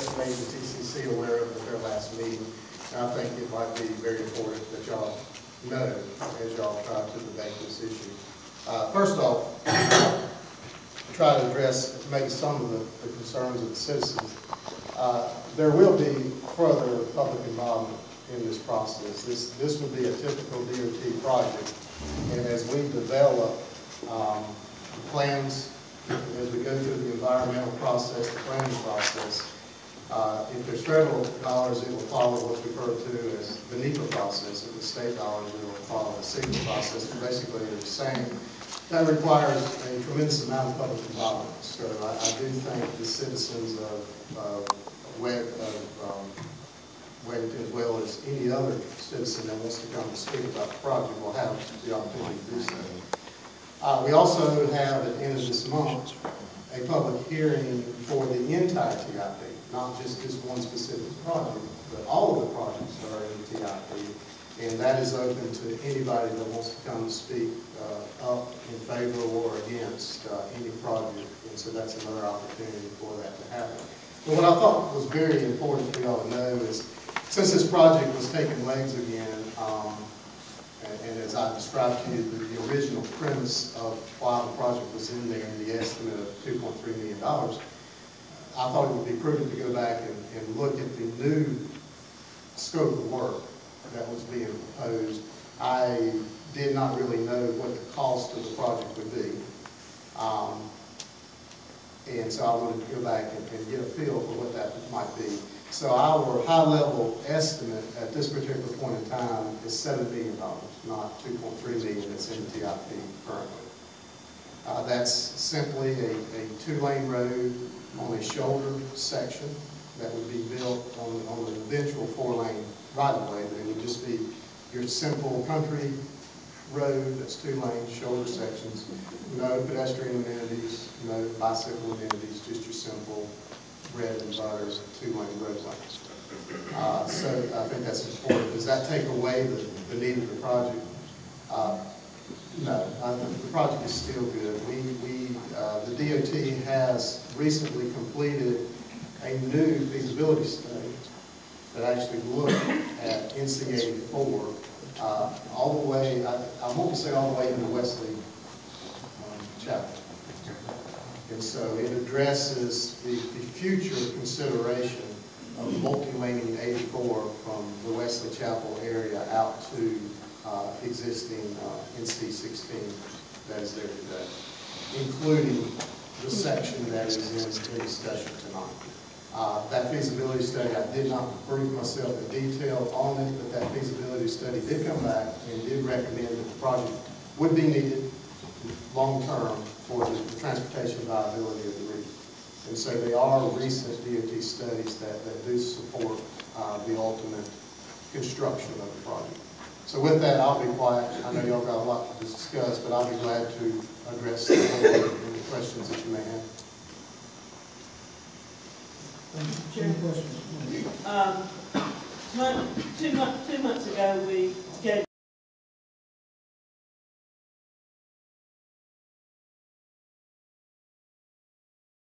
just made the TCC aware of at their last meeting. And I think it might be very important that y'all know as y'all try to debate this issue. First off, try to address maybe some of the concerns of the citizens. There will be further public involvement in this process. This would be a typical DOT project, and as we develop plans, as we go through the environmental process, the planning process, if there's federal dollars, it will follow what's referred to as the NEPA process. If the state dollars, it will follow the SIGNA process. And basically, they're the same. That requires a tremendous amount of public involvement. So I do think the citizens of Weddington, as well as any other citizen that wants to come and speak about the project, will have the opportunity to do so. We also have, at the end of this month, a public hearing for the entire TIP, not just this one specific project, but all of the projects that are in the TIP. And that is open to anybody that wants to come and speak up in favor or against any project. And so that's another opportunity for that to happen. But what I thought was very important for y'all to know is, since this project was taking legs again, and as I described to you, the original premise of why the project was in there, the estimate of $2.3 million, I thought it would be prudent to go back and look at the new scope of work that was being proposed. I did not really know what the cost of the project would be. And so I wanted to go back and get a feel for what that might be. So our high-level estimate at this particular point in time is $7 million, not $2.3 million that's in the TIP currently. That's simply a two-lane road on a shoulder section that would be built on an eventual four-lane right-of-way, but it would just be your simple country road that's two lanes, shoulder sections, no pedestrian amenities, no bicycle amenities, just your simple bread and butter two-lane roadway. So I think that's important. Does that take away the need of the project? No, the project is still good. The DOT has recently completed a new feasibility study that actually looked at NC 84 all the way, I won't say all the way into Wesley Chapel. And so it addresses the future consideration of multi-laning 84 from the Wesley Chapel area out to existing NC 16 that is there today, including the section that is in discussion tonight. That feasibility study, I did not brief myself in detail on it, but that feasibility study did come back and did recommend that the project would be needed long-term for the transportation viability of the region. And so they are recent DOT studies that do support the ultimate construction of the project. So with that, I'll be quiet. I know y'all got a lot to discuss, but I'll be glad to address any questions that you may have. Chair, questions? 2 months ago, we